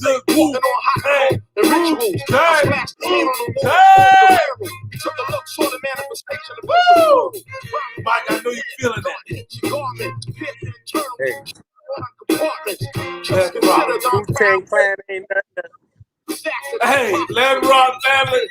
the Wu-Tang. The rituals. Woo! Mike, I know you're feeling that. Wu-Tang Clan ain't nothing. Hey, let rock family.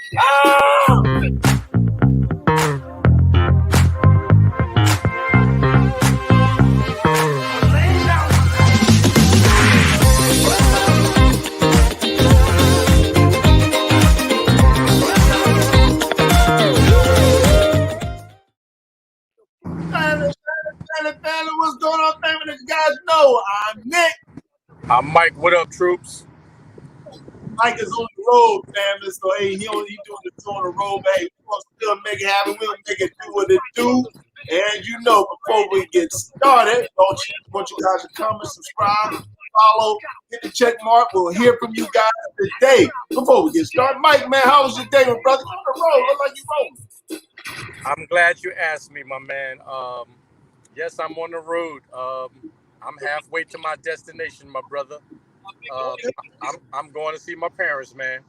Family, what's going on, family? You guys know I'm Nick. I'm Mike. What up, troops? Mike is on the road, family. So hey, he doing this on the road, but hey, we gonna still make it happen. We'll make it do what it do. And you know, before we get started, I want you guys to comment, subscribe, follow, hit the check mark. We'll hear from you guys today. Before we get started, Mike, man, how was your day, my brother? On the road, look like you rolling. I'm glad you asked me, my man. Yes, I'm on the road. I'm halfway to my destination, my brother. I'm going to see my parents, man.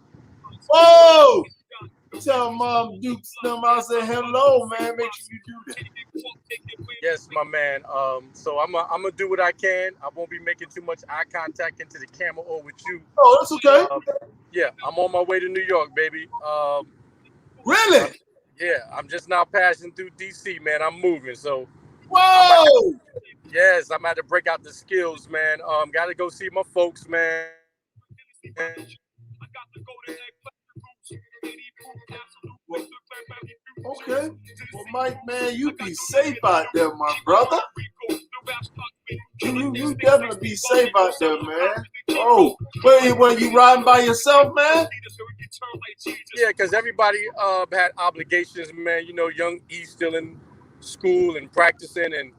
Whoa! Tell Mom Dukes them I said hello, man. Make sure you do that. Yes, my man. So I'm gonna do what I can. I won't be making too much eye contact into the camera or with you. Oh, that's okay. Yeah, I'm on my way to New York, baby. Really? I'm just now passing through DC, man. I'm moving, so. Whoa! Yes, I'm about to break out the skills, man. Got to go see my folks, man. Okay. Well, Mike, man, you be safe out there, my brother. You definitely be safe out there, man. Oh, were you riding by yourself, man? Yeah, because everybody had obligations, man. You know, young E still in school and practicing, and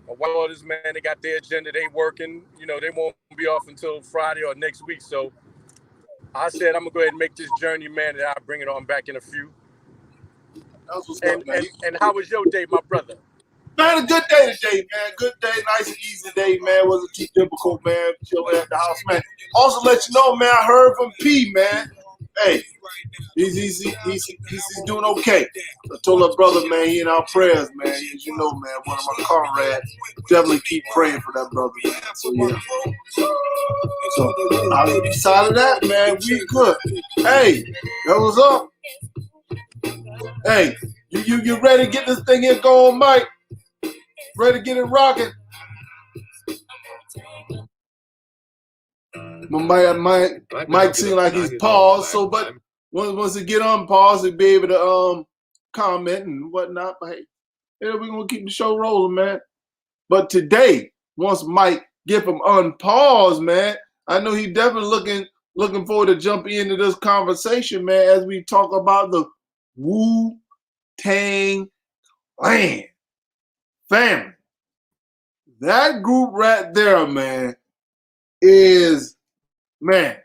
my white daughters, man, they got their agenda. They working. You know, they won't be off until Friday or next week. So I said I'm gonna go ahead and make this journey, man, and I'll bring it on back in a few. That's what's up, man. And how was your day, my brother? Man, a good day today, man. Good day, nice and easy day, man. Wasn't too difficult, man. Chilling at the house, man. Also, let you know, man, I heard from P, man. Hey, he's doing okay. I told her brother, man, he in our prayers, man. As you know, man, one of my comrades. Definitely keep praying for that brother, man. So yeah. So outside of that, man, we good. Hey, that was up. Hey, you ready to get this thing here going, Mike? Ready to get it rocking? Mike seems like he's paused. So, but once he get unpaused, he'll be able to comment and whatnot. But hey, we're gonna keep the show rolling, man. But today, once Mike get from unpaused, man, I know he definitely looking forward to jumping into this conversation, man, as we talk about the Wu-Tang Clan family. That group right there, man, is, man,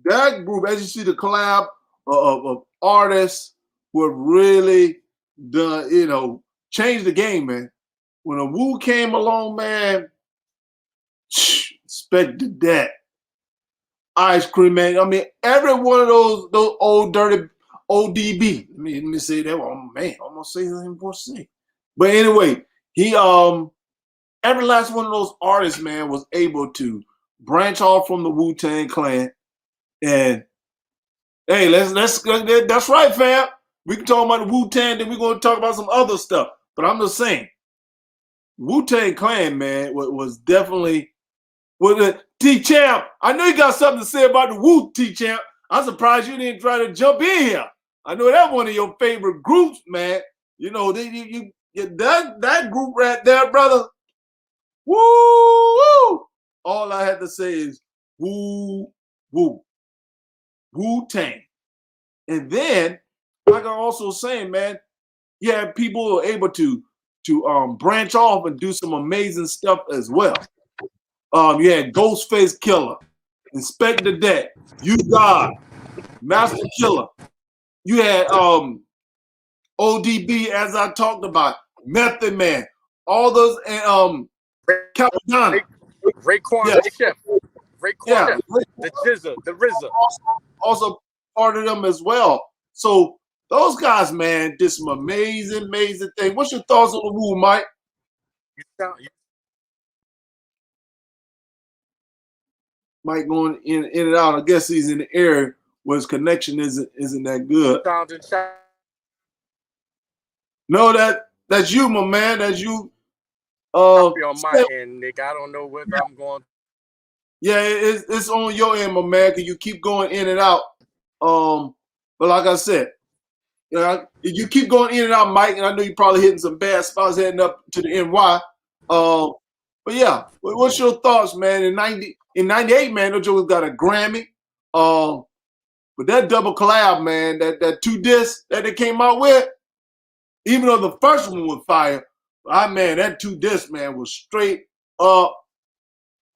that group, as you see the collab of artists who have really done, changed the game, man. When a Wu came along, man, expected that. Ice Cream Man. I mean, every one of those old dirty ODB. Let me say that one. Man, I'm gonna say something more to say. But anyway, he every last one of those artists, man, was able to branch off from the Wu-Tang Clan. And hey, that's right, fam. We can talk about the Wu-Tang, then we're gonna talk about some other stuff. But I'm just saying, Wu-Tang Clan, man, was definitely with the T-Champ. I know you got something to say about the Wu, T-Champ. I'm surprised you didn't try to jump in here. I know that's one of your favorite groups, man. You know, that group right there, brother. Woo! All I had to say is woo, woo, Wu-Tang. And then, like I'm also saying, man, yeah, people were able to branch off and do some amazing stuff as well. You had Ghostface Killer, Inspector Deck, You God, Master Killer. You had ODB, as I talked about, Method Man, all those, and Capadonna. Raekwon, the chef. Raekwon, the the RZA. Also part of them as well. So those guys, man, did some amazing things. What's your thoughts on the Wu, Mike? Mike going in and out. I guess he's in the air where his connection isn't that good. No, that's you, my man. That's you. On my end, Nick. I don't know whether I'm going. Yeah, it's on your end, my man, because you keep going in and out. But like I said, you keep going in and out, Mike, and I know you're probably hitting some bad spots heading up to the NY. But yeah, what's your thoughts, man? In '98, man, those Jokers got a Grammy. But that double collab, man, that 2 discs that they came out with, even though the first one was fire, man, that 2 discs, man, was straight up.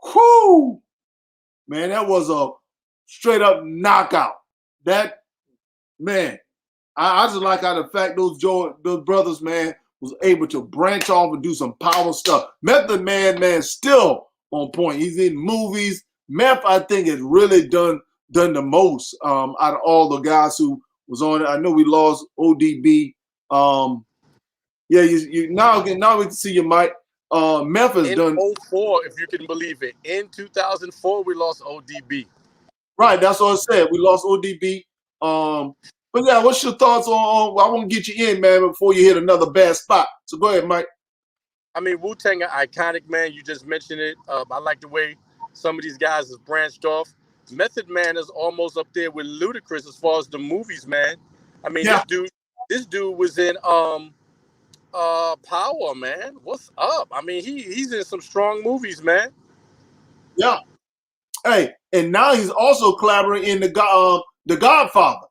Whoo! Man, that was a straight up knockout. That, man, I just like how the fact those brothers, man, was able to branch off and do some power stuff. Method Man, still on point. He's in movies. Meth, I think, has really done the most out of all the guys who was on it. I know we lost ODB. Yeah, you now we can see you, Mike. Meth has done. In 04, if you can believe it. In 2004, we lost ODB. Right, that's what I said. We lost ODB. But yeah, what's your thoughts on? I want to get you in, man, before you hit another bad spot. So go ahead, Mike. I mean, Wu-Tang are iconic, man. You just mentioned it. I like the way some of these guys have branched off. Method Man is almost up there with Ludacris as far as the movies, man. I mean, yeah. this dude was in Power, man. What's up? I mean, he's in some strong movies, man. Yeah. Hey, and now he's also collaborating in the Godfather.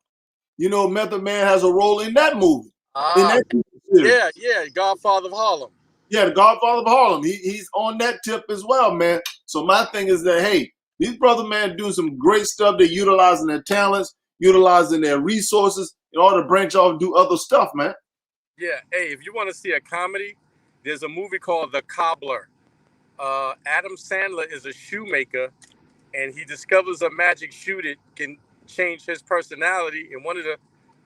You know, Method Man has a role in that movie. Yeah, Godfather of Harlem. Yeah, the Godfather of Harlem. He's on that tip as well, man. So my thing is that, hey, these brothers, man, doing some great stuff. They're utilizing their talents, utilizing their resources in order to branch off and do other stuff, man. Yeah, hey, if you want to see a comedy, there's a movie called The Cobbler. Adam Sandler is a shoemaker, and he discovers a magic shoe that can change his personality, and one of the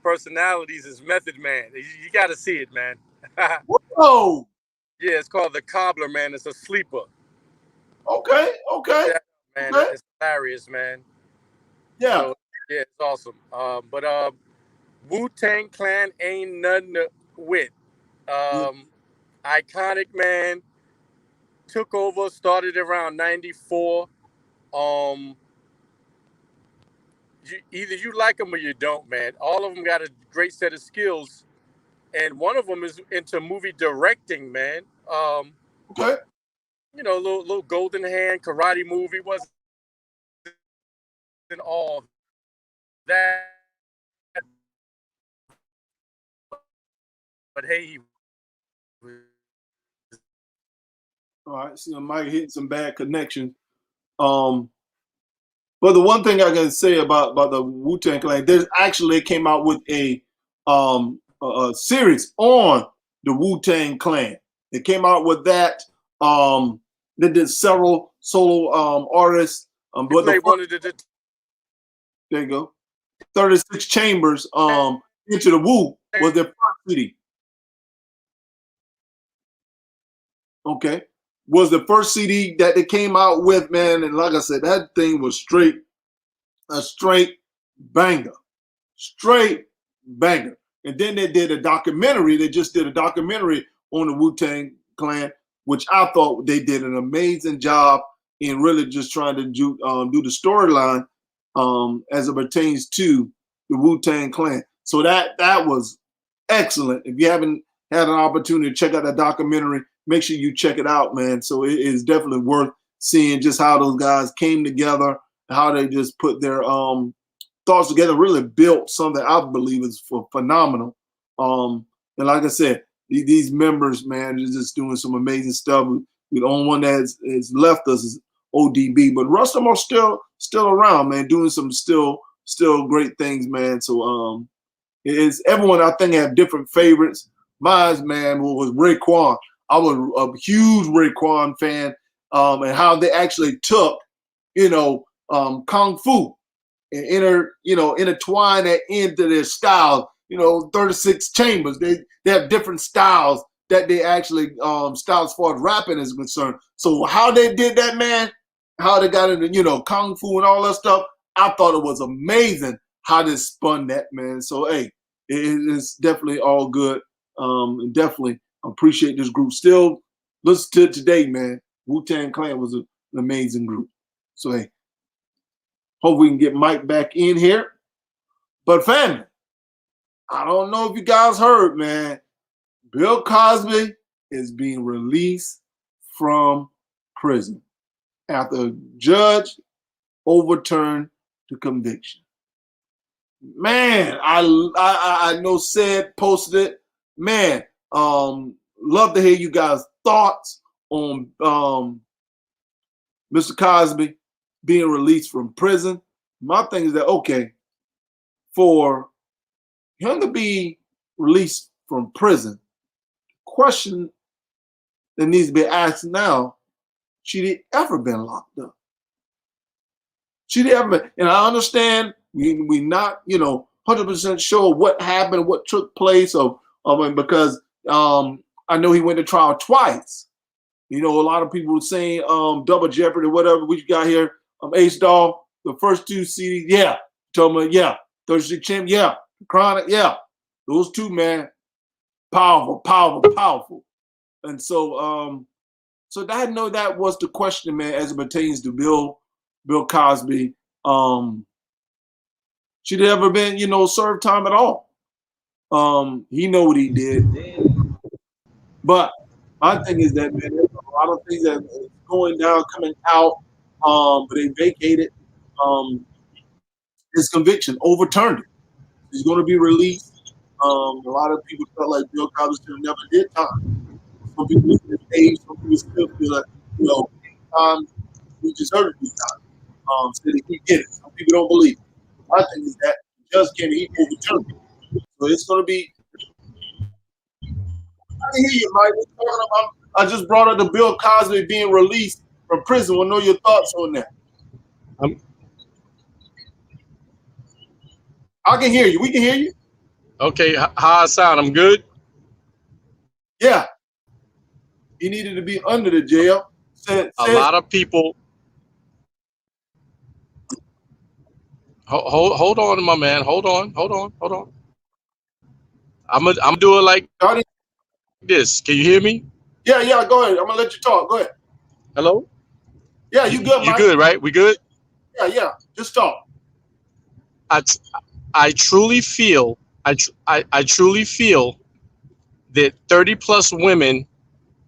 personalities is Method Man. You got to see it, man. Whoa! Yeah, it's called The Cobbler, man. It's a sleeper. Okay. Yeah, man, okay. It's hilarious, man. Yeah. So, yeah, it's awesome. But Wu-Tang Clan ain't nothing to wit. Iconic, man. Took over, started around 94. Either you like them or you don't, man. All of them got a great set of skills, and one of them is into movie directing, man. Okay. You know, little Golden Hand karate movie wasn't all that, but hey, he was. All right. See, I might hit some bad connections. But the one thing I can say about the Wu-Tang Clan, they actually came out with a series on the Wu-Tang Clan. They came out with that. They did several solo artists. But there you go. 36 Chambers Into the Wu was their first CD. Okay. Was the first CD that they came out with, man. And like I said, that thing was a straight banger. Straight banger. And then they did a documentary. They just did a documentary on the Wu-Tang Clan, which I thought they did an amazing job in really just trying to do the storyline as it pertains to the Wu-Tang Clan. So that was excellent. If you haven't had an opportunity to check out that documentary, make sure you check it out, man. So it is definitely worth seeing just how those guys came together, how they just put their thoughts together, really built something I believe is phenomenal. And like I said, these members, man, are just doing some amazing stuff. The only one that has left us is ODB, but the rest of them are still around, man, doing some still great things, man. So it's everyone I think have different favorites. Mine, man, was Raekwon. I was a huge Raekwon fan, and how they actually took, you know, kung fu and intertwine that into their style. 36 chambers. They have different styles that they actually style as far as rapping is concerned. So how they did that, man, how they got into kung fu and all that stuff, I thought it was amazing how they spun that, man. So hey, it's definitely all good. And definitely appreciate this group. Still listen to it today, man. Wu-Tang Clan was an amazing group. So hey, hope we can get Mike back in here. But family, I don't know if you guys heard, man. Bill Cosby is being released from prison after a judge overturned the conviction. Man, I know said posted it. Man, love to hear you guys' thoughts on Mr. Cosby being released from prison. My thing is that, okay, for him to be released from prison, question that needs to be asked now, should he ever been locked up? Should he ever been? And I understand we not 100% sure what happened, what took place, because I know he went to trial twice. A lot of people were saying double jeopardy, whatever we got here. Ace Doll, the first two CDs, yeah. Told me, yeah. 36 Champ, yeah. Chronic, yeah. Those two, man, powerful. And so I know that was the question, man, as it pertains to Bill Cosby. Should he ever been, served time at all? He know what he did. But my thing is that, man, there's a lot of things that is going down, coming out, but they vacated his conviction, overturned it. He's going to be released. A lot of people felt like Bill Cosby should have never did time. Some people look at his age, some people still feel like, he deserved to do time. So that he did it. Some people don't believe it. My thing is that the judge can't even overturn it. So it's going to be. I can hear you, Mike. We're talking about, I just brought up the Bill Cosby being released from prison. We'll know your thoughts on that. I can hear you. We can hear you. Okay, how I sound? I'm good? Yeah. He needed to be under the jail. A lot of people. Hold on, my man. Hold on. I'm do it like this. Can you hear me? Yeah. Go ahead. I'm gonna let you talk. Go ahead. Hello? Yeah, you good, Mike? You good, right? We good? Yeah. Just talk. I truly feel I truly feel that 30 plus women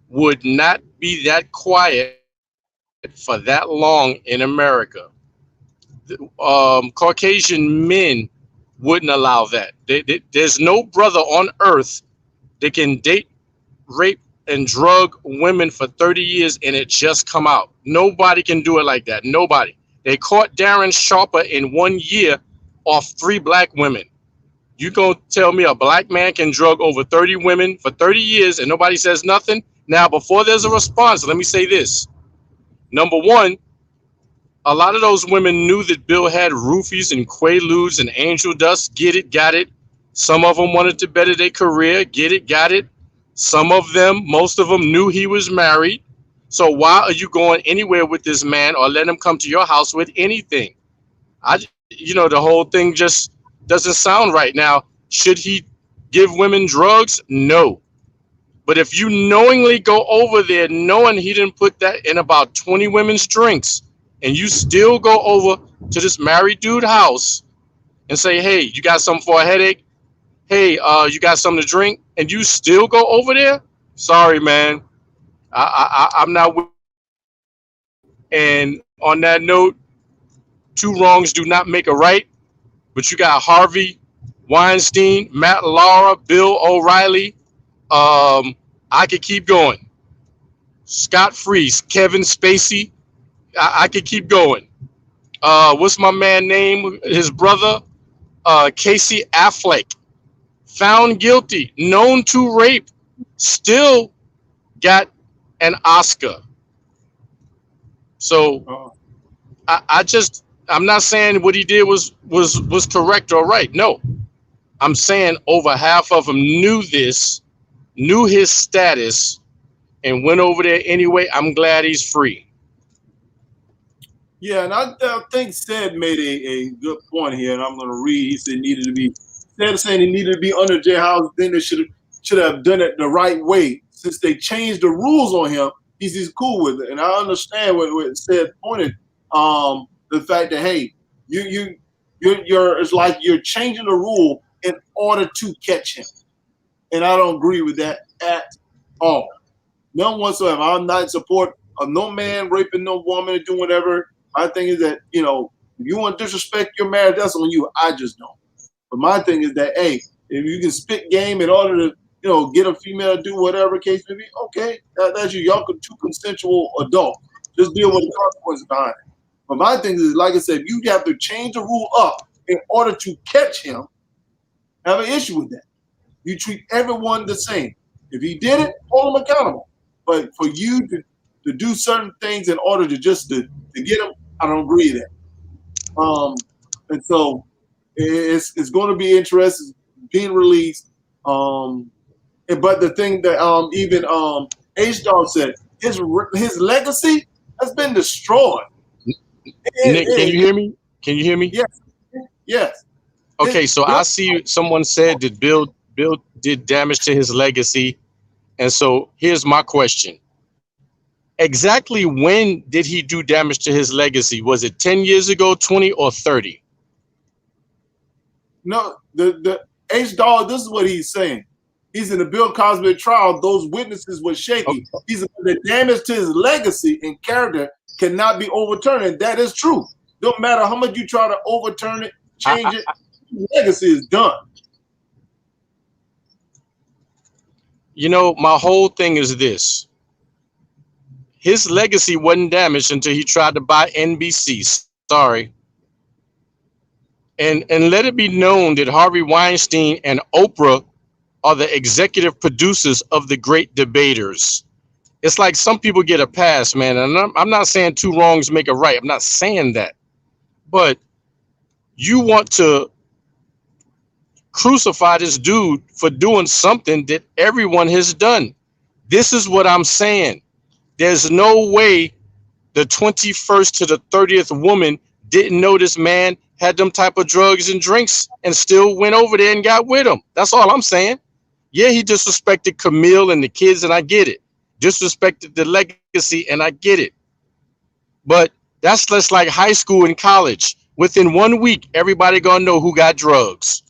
would not be that quiet for that long in America. Caucasian men wouldn't allow that. There's no brother on earth that can date, rape, and drug women for 30 years and it just come out. Nobody can do it like that. Nobody. They caught Darren Sharper in 1 year off 3 black women. You gonna tell me a black man can drug over 30 women for 30 years and nobody says nothing? Now, before there's a response, let me say this. Number one, a lot of those women knew that Bill had roofies and quaaludes and angel dust. Get it, got it. Some of them wanted to better their career. Get it, got it. Some of them, most of them knew he was married. So why are you going anywhere with this man or let him come to your house with anything? The whole thing just doesn't sound right. Now, should he give women drugs? No. But if you knowingly go over there knowing he didn't put that in about 20 women's drinks and you still go over to this married dude house and say, hey, you got something for a headache? Hey, you got something to drink? And you still go over there? Sorry, man. I'm not with. And on that note, 2 wrongs do not make a right. But you got Harvey Weinstein, Matt Lauer, Bill O'Reilly. I could keep going. Scott Freeze, Kevin Spacey. I could keep going. What's my man name? His brother, Casey Affleck, found guilty, known to rape, still got an Oscar. So I just I'm not saying what he did was correct or right. No, I'm saying over half of them knew this, knew his status, and went over there anyway. I'm glad he's free. Yeah, and I think Sed made a good point here, and I'm going to read. He said needed to be instead of saying he needed to be under jailhouse, then they should have done it the right way. Since they changed the rules on him, he's cool with it, and I understand what Sed pointed. The fact that hey, you're it's like you're changing the rule in order to catch him, and I don't agree with that at all. None whatsoever. I'm not in support of no man raping no woman and doing whatever. My thing is that, if you want to disrespect your marriage, that's on you. I just don't. But my thing is that, hey, if you can spit game in order to, get a female to do whatever case may be, okay, that's you. Y'all two consensual adults. Just deal with the consequences behind it. But my thing is, like I said, you have to change the rule up in order to catch him. I have an issue with that. You treat everyone the same. If he did it, hold him accountable. But for you to do certain things in order to just to get him, I don't agree with that. And so it's going to be interesting being released. But the thing that even H-Dog said, his legacy has been destroyed. Nick, can you hear me? Can you hear me? Yes. Yes. Okay, so I see someone said that Bill did damage to his legacy. And so here's my question. Exactly when did he do damage to his legacy? Was it 10 years ago, 20, or 30? No, the H-Dog, this is what he's saying. He's in the Bill Cosby trial. Those witnesses were shaky. Okay. He's the damage to his legacy and character cannot be overturned. And that is true. Don't matter how much you try to overturn it, change it, legacy is done. My whole thing is this. His legacy wasn't damaged until he tried to buy NBC. Sorry. And let it be known that Harvey Weinstein and Oprah are the executive producers of The Great Debaters. It's like some people get a pass, man. And I'm not saying two wrongs make a right. I'm not saying that. But you want to crucify this dude for doing something that everyone has done. This is what I'm saying. There's no way the 21st to the 30th woman didn't know this man had them type of drugs and drinks and still went over there and got with him. That's all I'm saying. Yeah, he disrespected Camille and the kids, and I get it. Disrespected the legacy, and I get it. But that's just like high school and college. Within 1 week, everybody gonna know who got drugs,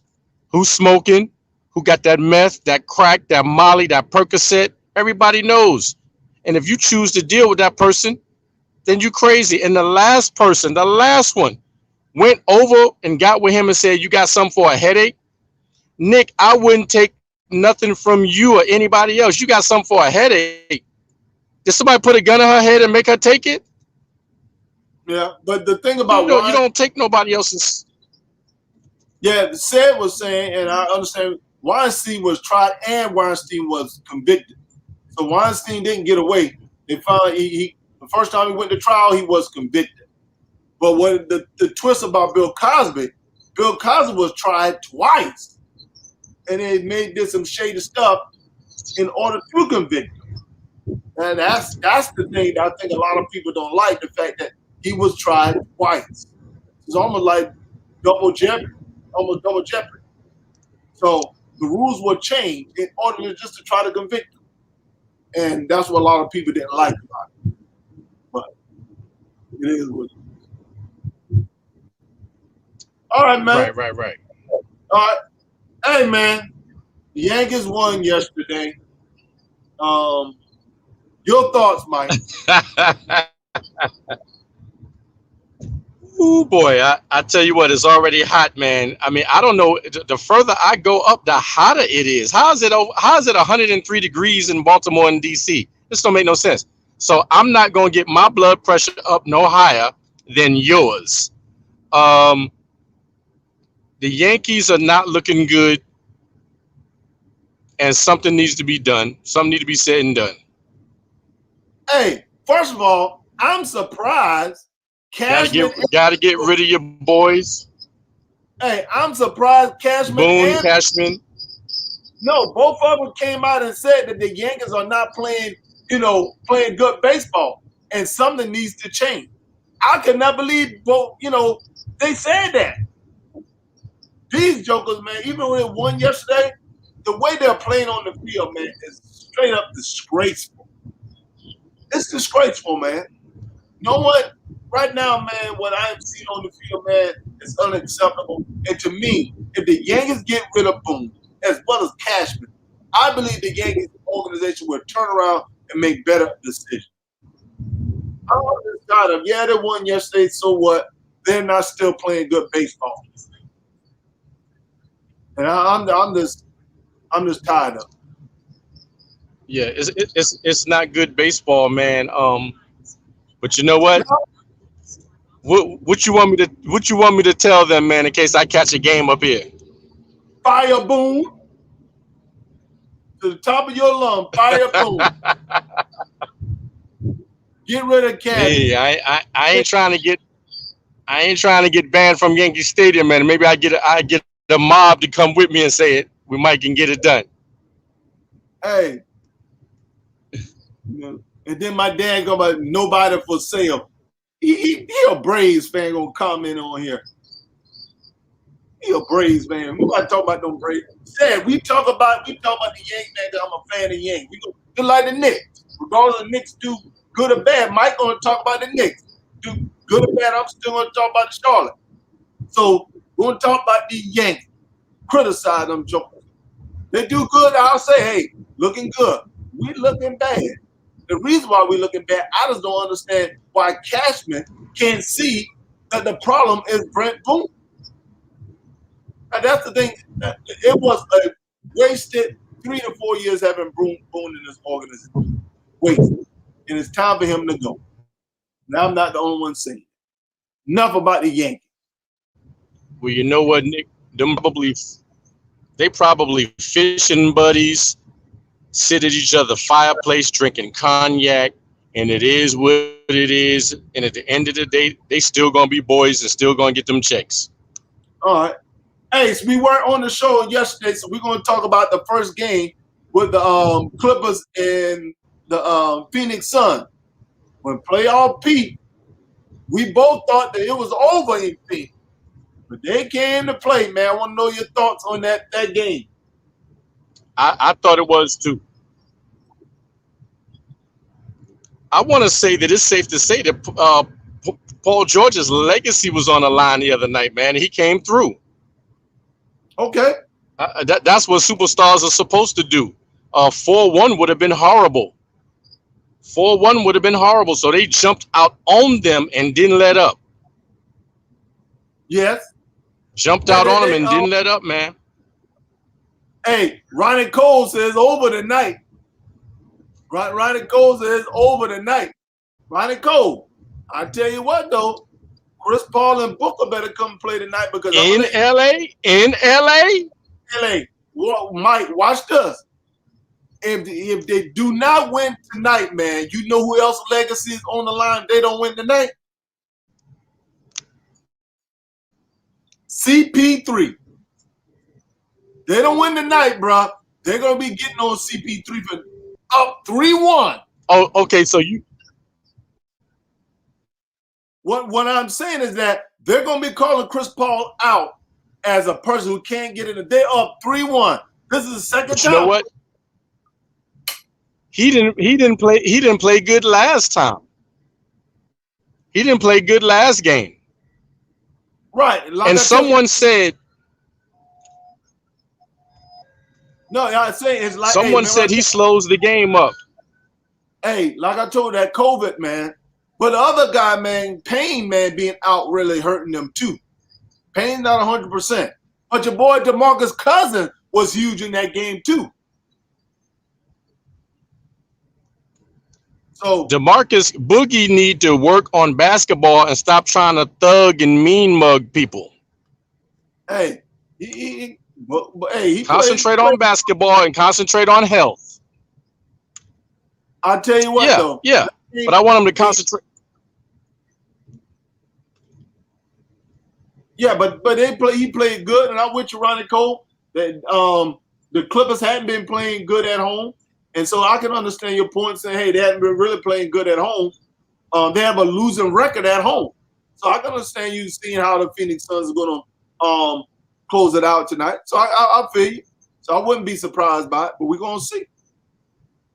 who's smoking, who got that meth, that crack, that Molly, that Percocet. Everybody knows. And if you choose to deal with that person, then you crazy. And the last person, the last one, went over and got with him and said, you got something for a headache? Nick, I wouldn't take nothing from you or anybody else. You got something for a headache. Did somebody put a gun in her head and make her take it? Yeah, but the thing about you don't take nobody else's. Yeah, Sed was saying, and I understand, Weinstein was tried and Weinstein was convicted. So Weinstein didn't get away. They found the first time he went to trial, he was convicted. But what the twist about Bill Cosby was tried twice, and they did some shady stuff in order to convict him. And that's the thing that I think a lot of people don't like, the fact that he was tried twice. It's almost like double jeopardy. So the rules were changed in order just to try to convict him. And that's what a lot of people didn't like about it. But it is what it is. All right, man. Right. All right. Hey, man. The Yankees won yesterday. Your thoughts, Mike? Ooh, boy, I tell you what, it's already hot, man. I mean, I don't know. The further I go up, the hotter it is. How is it 103 degrees in Baltimore and D.C.? This don't make no sense. So I'm not going to get my blood pressure up no higher than yours. The Yankees are not looking good, and something needs to be done. Something needs to be said and done. Hey, first of all, I'm surprised Cashman. Gotta get rid of your boys. Hey, I'm surprised Cashman Boone, and Cashman. no, both of them came out and said that the Yankees are not playing, playing good baseball, and something needs to change. I could not believe both. They said that. These jokers, man, even when they won yesterday, the way they're playing on the field, man, is straight up disgraceful. It's disgraceful, man. No one right now, man, what I'm seeing on the field, man, is unacceptable. And to me, if the Yankees get rid of Boone as well as Cashman, I believe the Yankees organization will turn around and make better decisions. I'm just tired of, they won yesterday, so what? They're not still playing good baseball. And I'm just tired of it. Yeah, it's not good baseball, man. But you know what? What you want me to tell them, man, in case I catch a game up here? Fire Boone to the top of your lung. Fire Boone. Get rid of Cashman. Hey, I ain't trying to get banned from Yankee Stadium, man. Maybe I get a mob to come with me and say it. We might can get it done. Hey, and then my dad go about nobody for sale. He a Braves fan gonna comment on here. He a Braves fan. We gotta talk about them Braves. Said we talk about the Yankees, man. Cause I'm a fan of the Yankees. We go just like the Knicks. Regardless of the Knicks do good or bad, Mike gonna talk about the Knicks. Do good or bad, I'm still gonna talk about the Charlotte. So we're gonna talk about the Yankees. Criticize them jokers. They do good, I'll say, hey, looking good. We looking bad. The reason why we looking bad, I just don't understand why Cashman can't see that the problem is Brent Boone. And that's the thing. It was a wasted 3 to 4 years having Boone in this organization. Wasted. And it's time for him to go. Now I'm not the only one saying it. Enough about the Yankees. Well, you know what, Nick? They probably fishing buddies, sit at each other's fireplace drinking cognac, and it is what it is. And at the end of the day, they still gonna be boys and still gonna get them checks. All right. Hey, so we weren't on the show yesterday, so we're going to talk about the first game with the Clippers and the Phoenix Suns. When playoff peaked, we both thought that it was over in Phoenix. But they came to play, man. I want to know your thoughts on that game. I thought it was too. I want to say that it's safe to say that Paul George's legacy was on the line the other night, man. He came through. Okay. That's what superstars are supposed to do. 4-1 would have been horrible. 4-1 would have been horrible. So they jumped out on them and didn't let up. Yes. Jumped out on them and didn't let up, man. Hey, Ronnie Cole says over tonight. Ronnie Cole says over tonight. Ronnie Cole, I tell you what though, Chris Paul and Booker better come play tonight because in LA. Well, Mike, watch this. If they do not win tonight, man, you know who else legacy is on the line? They don't win tonight. CP3. They don't win tonight, bro. They're gonna be getting on CP3 for up 3-1. Oh, okay. So you. What I'm saying is that they're gonna be calling Chris Paul out as a person who can't get in. They're up 3-1. This is the second time. You know what? He didn't play good last time. He didn't play good last game. Right. Like and someone said. No, I say it's like someone said he slows the game up. Hey, like I told that COVID, man. But the other guy, man, Payne, man, being out really hurting them too. Payne's not 100%. But your boy DeMarcus Cousins was huge in that game too. So DeMarcus Boogie need to work on basketball and stop trying to thug and mean mug people. Hey, he concentrate on basketball and concentrate on health. I'll tell you what, though. Yeah, but I want him to concentrate. Yeah, but he played good, and I'm with you, Ronnie Cole. That the Clippers hadn't been playing good at home, and so I can understand your point saying, hey, they hadn't been really playing good at home. They have a losing record at home, so I can understand you seeing how the Phoenix Suns are going to close it out tonight. So I feel you. So I wouldn't be surprised by it, but we're going to see.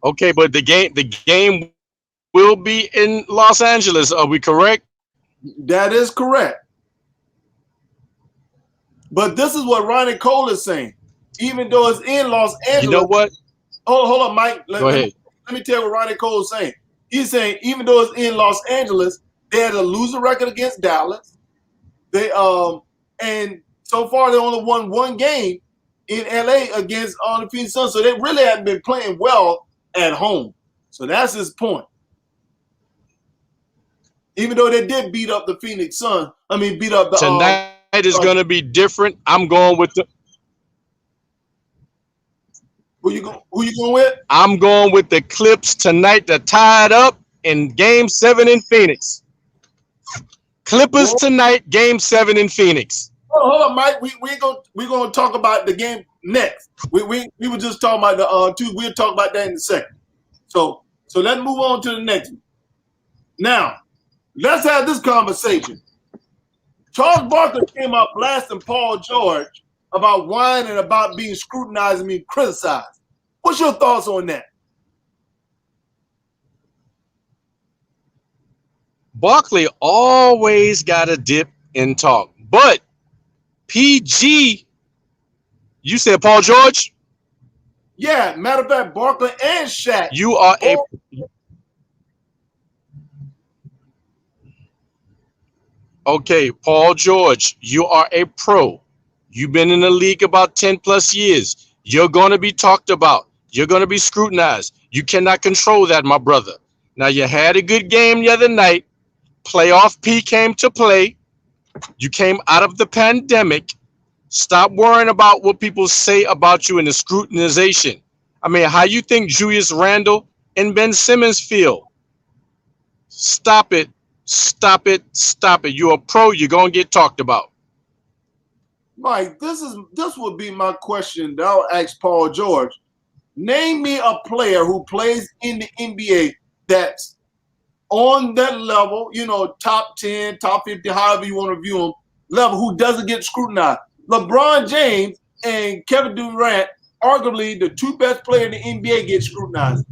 Okay, but the game will be in Los Angeles. Are we correct? That is correct. But this is what Ronnie Cole is saying. Even though it's in Los Angeles. You know what? Hold on, Mike. Go ahead. Let me tell you what Ronnie Cole is saying. He's saying even though it's in Los Angeles, they had a losing record against Dallas. They and so far they only won one game in LA against the Phoenix Suns. So they really haven't been playing well at home. So that's his point. Even though they did beat up the Phoenix Suns, beat up the tonight is going to be different. I'm going with the. Who you going with? I'm going with the Clips tonight to tie it up in Game 7 in Phoenix. Clippers tonight, Game 7 in Phoenix. Hold on, Mike. We're gonna talk about the game next. We were just talking about the two. We'll talk about that in a second. So let's move on to the next one. Now, let's have this conversation. Charles Barkley came out blasting Paul George about whining, about being scrutinized and being criticized. What's your thoughts on that? Barkley always got a dip in talk. But PG, you said Paul George? Yeah, matter of fact, Barkley and Shaq. You are a okay, Paul George, you are a pro. You've been in the league about 10 plus years. You're going to be talked about. You're going to be scrutinized. You cannot control that, my brother. Now, you had a good game the other night. Playoff P came to play. You came out of the pandemic. Stop worrying about what people say about you in the scrutinization. How you think Julius Randle and Ben Simmons feel? Stop it. Stop it. Stop it. You're a pro. You're going to get talked about. Mike, this would be my question that I'll ask Paul George. Name me a player who plays in the NBA that's on that level, top 10, top 50, however you want to view them, level, who doesn't get scrutinized. LeBron James and Kevin Durant, arguably the two best players in the NBA, get scrutinized.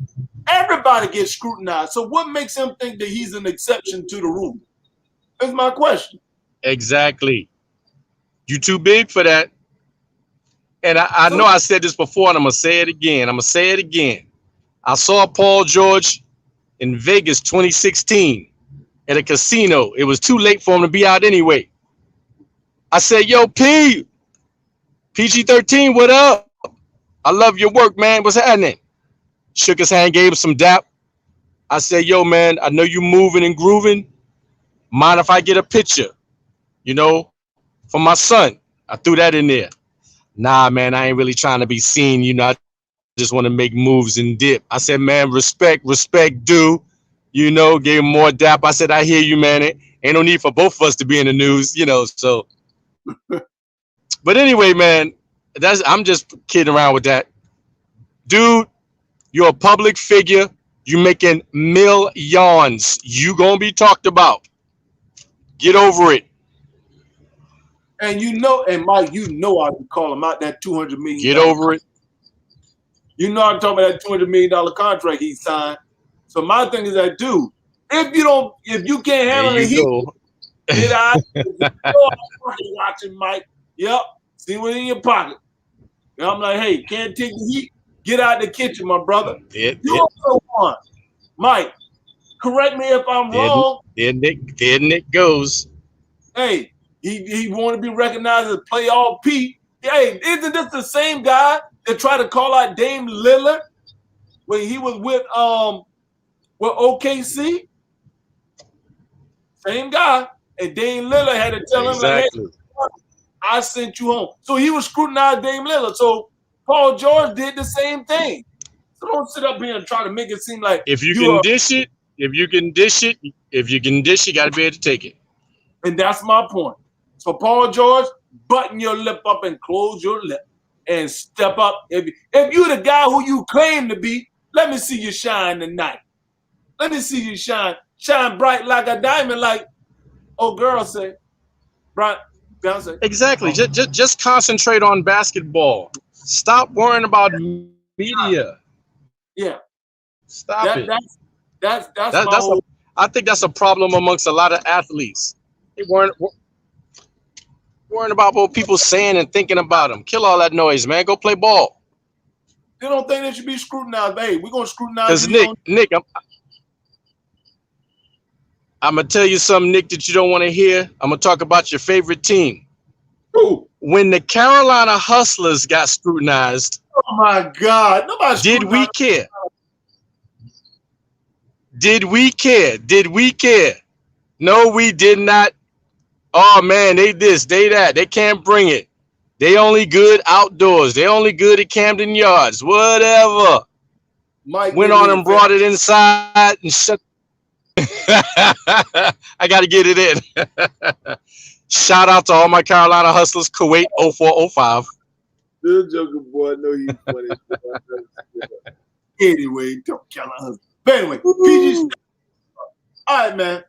Everybody gets scrutinized. So what makes him think that he's an exception to the rule? That's my question. Exactly. You too big for that. And I know I said this before, and I'm going to say it again. I saw Paul George in Vegas 2016 at a casino. It was too late for him to be out anyway. I said, yo, PG-13, what up? I love your work, man. What's happening? Shook his hand, gave him some dap. I said, yo, man, I know you moving and grooving. Mind if I get a picture, for my son? I threw that in there. Nah, man, I ain't really trying to be seen. I just want to make moves and dip. I said, man, respect due. Gave him more dap. I said, I hear you, man. Ain't no need for both of us to be in the news, so. But anyway, man, I'm just kidding around with that. Dude, you're a public figure. You're making millions. You gonna be talked about. Get over it. And Mike, I can call him out that $200 million. Get over it. I'm talking about that $200 million contract he signed. So my thing is that, dude, if you can't handle the heat, get out. Watching Mike. Yep. See what's in your pocket. And I'm like, hey, can't take the heat. Get out the kitchen, my brother. You also want, Mike. Correct me if I'm wrong. There Nick goes. Hey, he want to be recognized as playoff P. Hey, isn't this the same guy that tried to call out Dame Lillard when he was with OKC? Same guy. And Dame Lillard had to tell him, like, hey, I sent you home. So he was scrutinizing Dame Lillard. So Paul George did the same thing. So don't sit up here and try to make it seem like if you can dish it, you got to be able to take it. And that's my point. So Paul George, button your lip up and close your lip and step up. If you're the guy who you claim to be, let me see you shine tonight. Let me see you shine bright like a diamond, like old girl say. Bright, Beyonce. Exactly. Just concentrate on basketball. Stop worrying about media. Yeah. Stop it. That's my That's whole. I think that's a problem amongst a lot of athletes. They weren't worrying about what people saying and thinking about them. Kill all that noise, man. Go play ball. They don't think they should be scrutinized. Hey, we're gonna scrutinize Because you. Nick, I'm gonna tell you something, Nick, that you don't want to hear. I'm gonna talk about your favorite team. Who? When the Carolina Hustlers got scrutinized, Oh my God! Nobody. did we care? Did we care? Did we care? No, we did not. Oh man, they this, they that. They can't bring it. They only good outdoors. They only good at Camden Yards. Whatever. Mike Went on and brought it inside and shut. I got to get it in. Shout out to all my Carolina Hustlers, Kuwait 0405. This joker boy, I know he's funny. Anyway, don't Carolina. But anyway, PG. All right, man.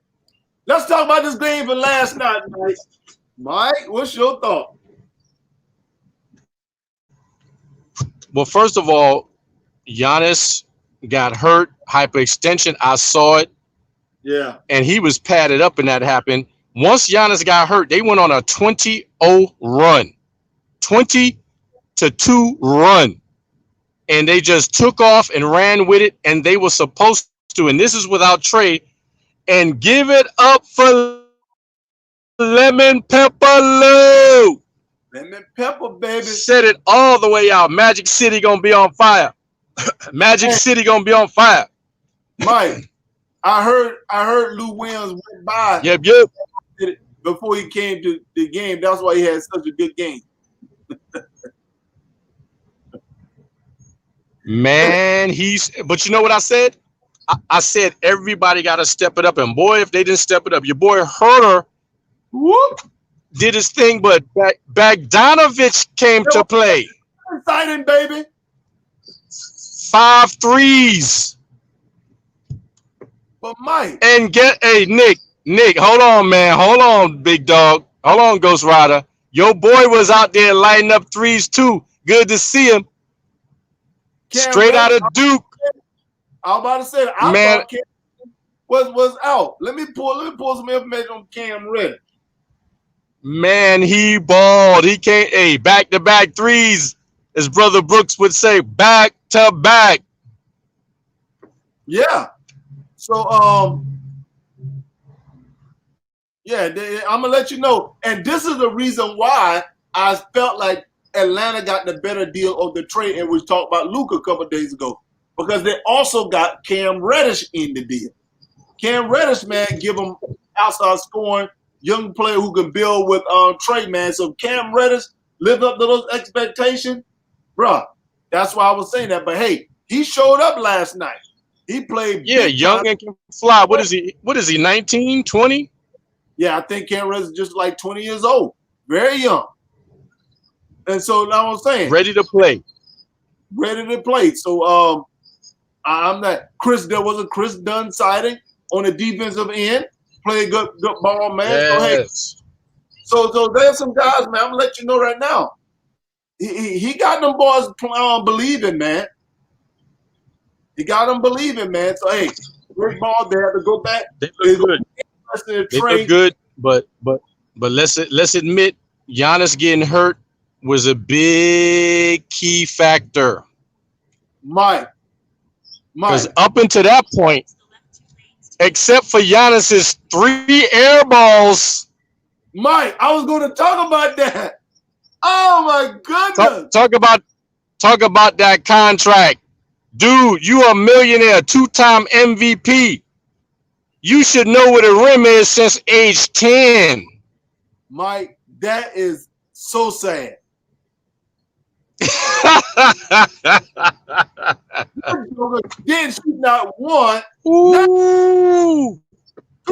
Let's talk about this game for last night, Mike. Mike, what's your thought? Well, first of all, Giannis got hurt, hyperextension. I saw it. Yeah. And he was padded up and that happened. Once Giannis got hurt, they went on a 20-0 run. 20-2 run. And they just took off and ran with it, and they were supposed to. And this is without Trey. And give it up for Lemon Pepper Lou. Lemon Pepper, baby. Set it all the way out. Magic City gonna be on fire. Magic City gonna be on fire. Mike, I heard Lou Williams went by. Yep. Before he came to the game. That's why he had such a good game. Man, but you know what I said? I said everybody got to step it up. And boy, if they didn't step it up, your boy Herter did his thing, but Bogdanovich came to play. Exciting, baby. 5 threes. But Mike. And Nick, hold on, man. Hold on, big dog. Hold on, Ghost Rider. Your boy was out there lighting up threes too. Good to see him. Straight out of Duke. I was about to say, I thought Cam was out. Let me pull some information on Cam Reddish. Man, he balled. He can't. Back-to-back threes, as Brother Brooks would say, back to back. Yeah. So I'm gonna let you know. And this is the reason why I felt like Atlanta got the better deal of the trade, and we talked about Luka a couple of days ago, because they also got Cam Reddish in the deal. Cam Reddish, man, give him outside scoring, young player who can build with Trey, man. So Cam Reddish lived up to those expectations, bruh. That's why I was saying that. But hey, he showed up last night. He played. Yeah, young and can fly. What is he? 19, 20? Yeah, I think Cam Reddish is just like 20 years old, very young. And so now I'm saying, ready to play. So I'm not Chris. There was a Chris Dunn sighting on the defensive end, playing good ball, man. Yes. So there's some guys, man. I'm gonna let you know right now. He got them boys believing, man. He got them believing, man. So hey, great ball. They have to go back. They look good. They look good, but let's admit, Giannis getting hurt was a big key factor. Mike. Because up until that point, except for Giannis's 3 air balls. Mike, I was going to talk about that. Oh my goodness. Talk about that contract. Dude, you a millionaire, 2-time MVP. You should know what a rim is since age 10. Mike, that is so sad. Didn't shoot not one, Ooh.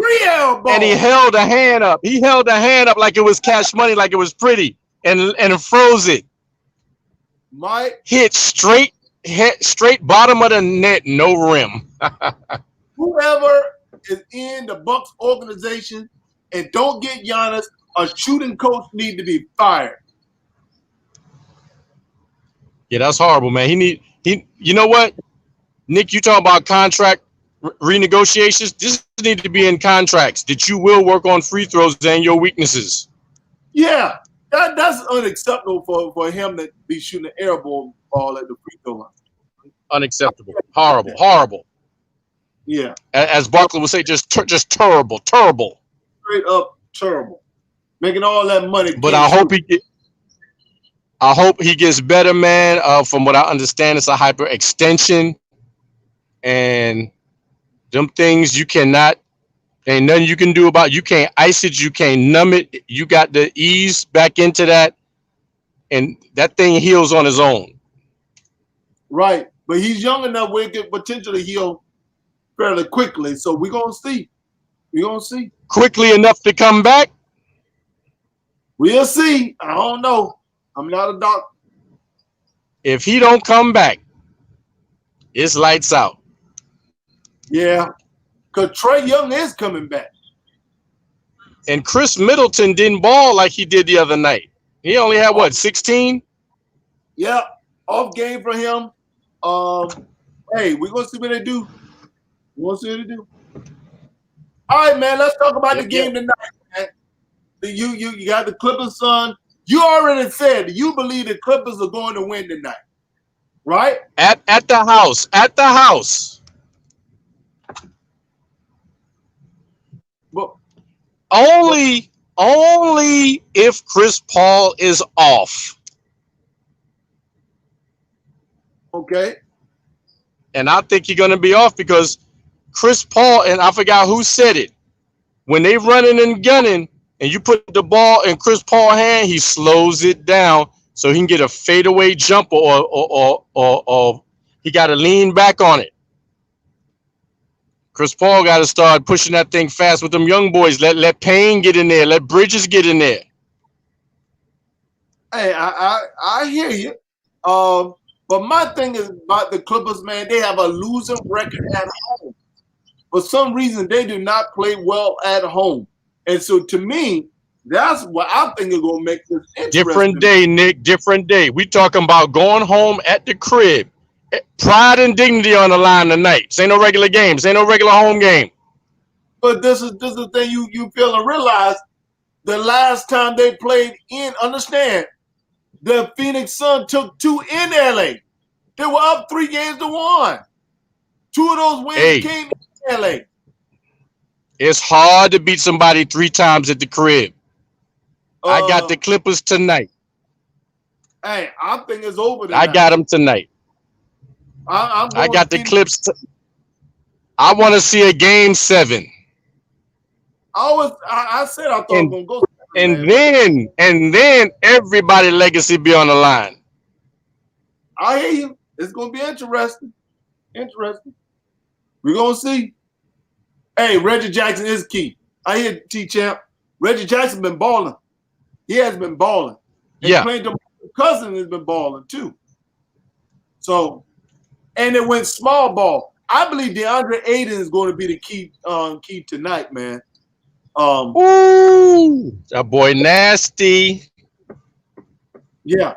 3 air balls. And he held a hand up. He held a hand up like it was cash money, like it was pretty, and froze it. Mike, Hit straight bottom of the net, no rim. whoever is in the Bucks organization and don't get Giannis, a shooting coach need to be fired. Yeah, that's horrible, man. You know what, Nick? You talk about contract renegotiations. This needs to be in contracts that you will work on free throws and your weaknesses. Yeah, that's unacceptable for him to be shooting an air ball at the free throw line. Unacceptable. Horrible. Horrible. Yeah. As Barkley would say, just terrible. Terrible. Straight up terrible. Making all that money. But I hope he gets better, man. From what I understand, it's a hyperextension. And them things you cannot, ain't nothing you can do about. You can't ice it, you can't numb it. You got to ease back into that, and that thing heals on its own. Right, but he's young enough where it could potentially heal fairly quickly. So we're gonna see. We're gonna see. Quickly enough to come back? We'll see. I don't know. I'm not a doctor. If he don't come back, it's lights out. Yeah, because Trae Young is coming back. And Chris Middleton didn't ball like he did the other night. He only had, what, 16? Yeah, off game for him. Hey, we're going to see what they do. We're going to see what they do. All right, man, let's talk about the game tonight, man. You got the Clippers, son. You already said you believe the Clippers are going to win tonight, right? At the house. At the house. But only if Chris Paul is off. Okay. And I think he's going to be off because Chris Paul, and I forgot who said it, when they running and gunning and you put the ball in Chris Paul's hand, he slows it down so he can get a fadeaway jumper or he got to lean back on it. Chris Paul got to start pushing that thing fast with them young boys. Let Payne get in there. Let Bridges get in there. Hey, I hear you. But my thing is about the Clippers, man. They have a losing record at home. For some reason, they do not play well at home. And so, to me, that's what I think is going to make this interesting. Different day, Nick. Different day. We talking about going home at the crib. Pride and dignity on the line tonight. This ain't no regular game. This ain't no regular home game. But this is the thing you feel and realize. The last time they played in, understand, the Phoenix Suns took 2 in LA. They were up 3-1. 2 of those wins came in LA. It's hard to beat somebody 3 times at the crib. I got the Clippers tonight. Hey, I think it's over tonight. I got them tonight. I got the Clips. I want to see a game 7. I said I thought it was going to go 7. And then everybody legacy be on the line. I hear you. It's going to be interesting. Interesting. We're going to see. Hey, Reggie Jackson is key. I hear T-Champ. Reggie Jackson been balling. He has been balling. And yeah. Playing Cousin has been balling too. So, and it went small ball. I believe DeAndre Ayton is going to be the key tonight, man. Ooh, that boy nasty. Yeah.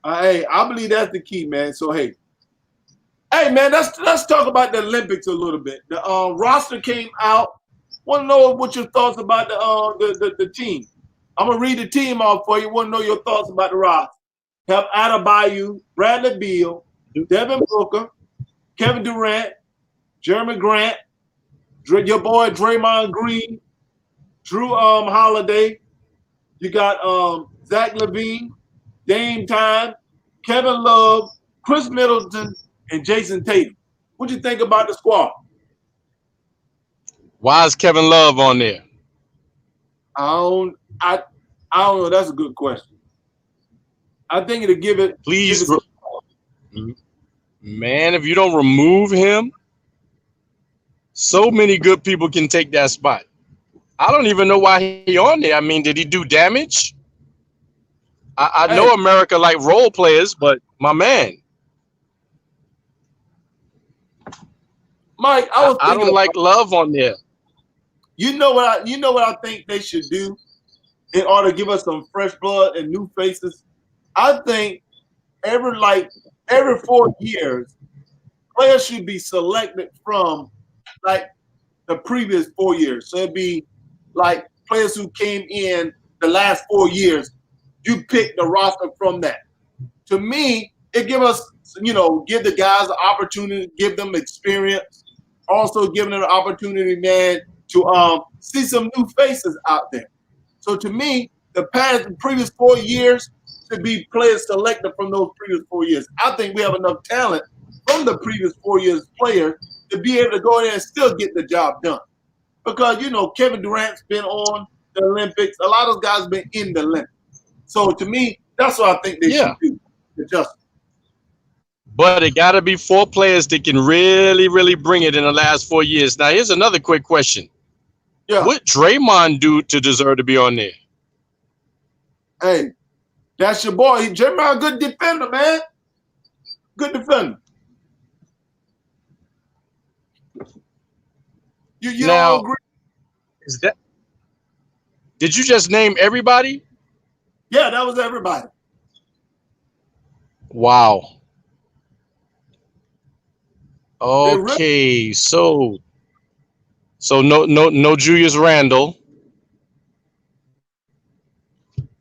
Hey, I believe that's the key, man. So hey, man, let's talk about the Olympics a little bit. The roster came out. Want to know what your thoughts about the team? I'm gonna read the team off for you. Want to know your thoughts about the roster? Have Adebayo, Bradley Beal, Devin Booker, Kevin Durant, Jeremy Grant, your boy Draymond Green, Drew Holiday. You got Zach LaVine, Dame Time, Kevin Love, Chris Middleton, and Jason Tatum. What do you think about the squad? Why is Kevin Love on there? I don't know. That's a good question. I think it'll give it. Please, man, if you don't remove him, So many good people can take that spot. I don't even know why he on there. I mean, did he do damage? I Hey, know America like role players, but my man, Mike, I was I thinking don't like about love on there. you know what I think they should do in order to give us some fresh blood and new faces. I think every 4 years, players should be selected from like the previous 4 years. So it'd be like players who came in the last 4 years. You pick the roster from that. To me, it give us, give the guys the opportunity, give them experience, also giving them the opportunity, man, to see some new faces out there. So to me, the previous 4 years should be players selected from those previous 4 years. I think we have enough talent from the previous 4 years players to be able to go in there and still get the job done. Because Kevin Durant's been on the Olympics. A lot of those guys been in the Olympics. So to me, that's what I think they should Yeah, do. Adjust. but it got to be four players that can really, really bring it in the last 4 years. Now, here's another quick question: Yeah. what Draymond do to deserve to be on there? Hey, that's your boy. Jeremiah, a good defender, man. Good defender. You don't Now, agree? is that? Did you just name everybody? Yeah, that was everybody. Wow. They really Okay, so no Julius Randle,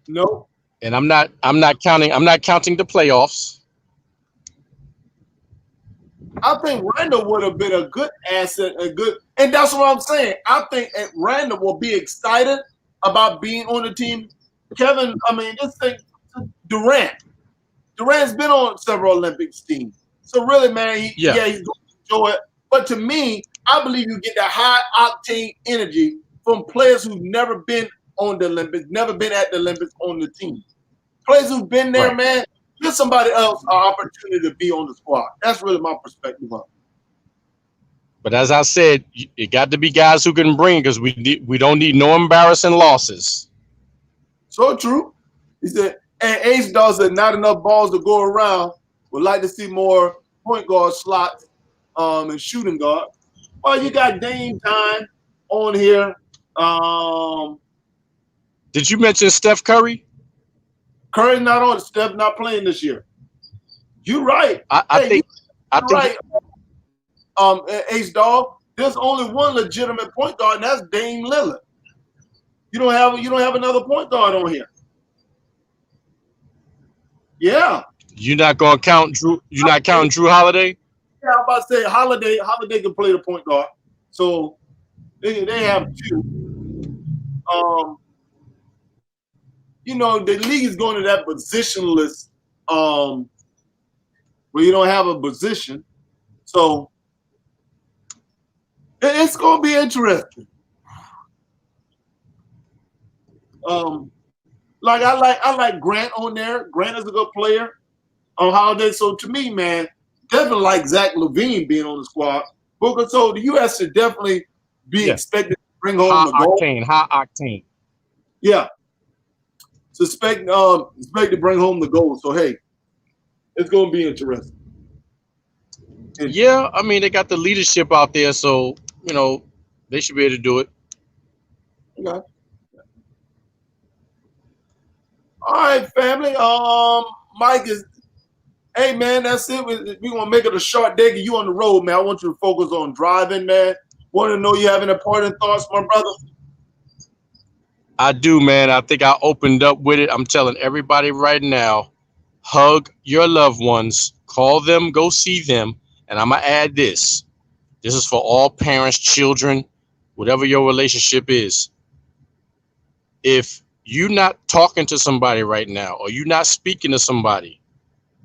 no. and I'm not counting the playoffs. I think Randall would have been a good asset, and that's what I'm saying. I think Randall will be excited about being on the team. Kevin, I mean, just think Durant. Durant's been on several Olympics teams, so really, man, Yeah, he's going to enjoy it. But to me, I believe you get that high octane energy from players who've never been on the Olympics, never been at the Olympics on the team. Players who've been there, right. man, give somebody else an opportunity to be on the squad. That's really my perspective of it. But as I said, it got to be guys who can bring, because we don't need no embarrassing losses. So true. He said, and Ace Dog said, not enough balls to go around. Would like to see more point guard slots and shooting guard. Well, you got Dame Time on here. Did you mention Steph Curry? Curry's not on. Steph not playing this year. You're right. I, I Hey, think I you're think right. Ace Dog. There's only one legitimate point guard, and that's Dame Lillard. You don't have another point guard on here. Yeah. you're not gonna count Drew. You're not counting Drew Holiday. Yeah, I'm about to say Holiday can play the point guard. So they have two. Um, the league is going to that positionless where you don't have a position. So it's gonna be interesting. Like I like Grant on there. Grant is a good player on Holiday. So to me, man, definitely like Zach LaVine being on the squad. Booker, so the US should definitely be Yeah, expected to bring home high the gold. octane, high octane. Yeah. Expect to bring home the gold. So hey, it's gonna be interesting. Yeah, I mean they got the leadership out there, so they should be able to do it. Okay. All right, family. Mike is. Hey, man, that's it. We're gonna make it a short day. You on the road, man. I want you to focus on driving, man. Want to know you have any important thoughts, my brother? I do, man. I think I opened up with it. I'm telling everybody right now, hug your loved ones, call them, go see them, and I'm gonna add this. This is for all parents, children, whatever your relationship is. If you're not talking to somebody right now, or you're not speaking to somebody,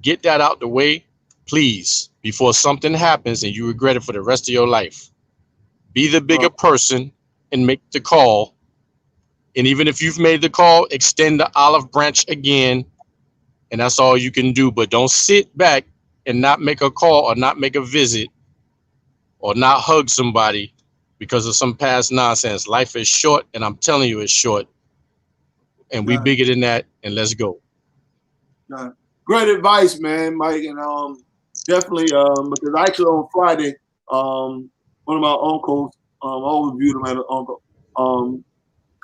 get that out the way, please, before something happens and you regret it for the rest of your life. Be the bigger person and make the call. And even if you've made the call, extend the olive branch again. And that's all you can do. But don't sit back and not make a call or not make a visit or not hug somebody because of some past nonsense. Life is short, and I'm telling you it's short. And we bigger than that, and let's go. Great advice, man, Mike. And definitely because actually on Friday, one of my uncles, I always viewed him as an uncle,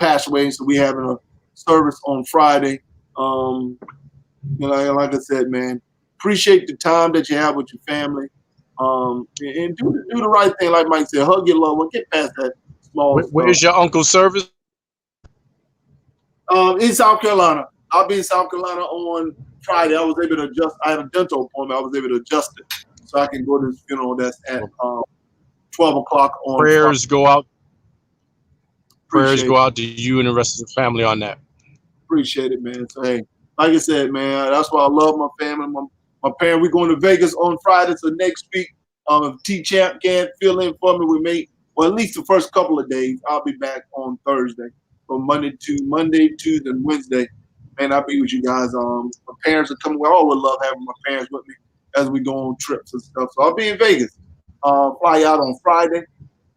passed away. So we having a service on Friday. Like I said, man, appreciate the time that you have with your family. And do the right thing, like Mike said. Hug your loved one. Get past that small stuff. Where's your uncle's service? In South Carolina. I'll be in South Carolina on Friday. I was able to adjust. I had a dental appointment. I was able to adjust it so I can go to this funeral that's at 12 o'clock on Prayers Friday. go out. Prayers go out to you and the rest of the family on that. Appreciate it, man. So, hey, like I said, man, that's why I love my family. My parents, we're going to Vegas on Friday. So next week, if T-Champ can't fill in for me, we may, well, at least the first couple of days, I'll be back on Thursday. From Monday, Tuesday, and Wednesday. Man, I'll be with you guys. My parents are coming. I always love having my parents with me as we go on trips and stuff. So I'll be in Vegas. Fly out on Friday.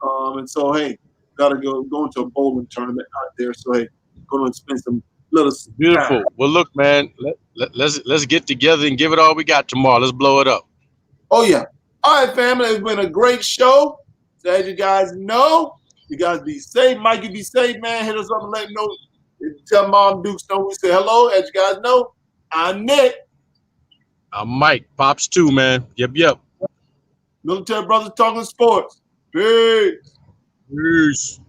And so, hey, got to go into a bowling tournament out there. So, hey, go and spend some little Beautiful. time. Well, look, man, let's get together and give it all we got tomorrow. Let's blow it up. Oh, yeah. All right, family. It's been a great show. So as you guys know, you guys be safe. Mikey, be safe, man. Hit us up and let me know. Tell Mom Dukes know we say hello. As you guys know, I'm Nick. I'm Mike. Pops too, man. Yep. Military Brothers Talking Sports. Peace. Peace.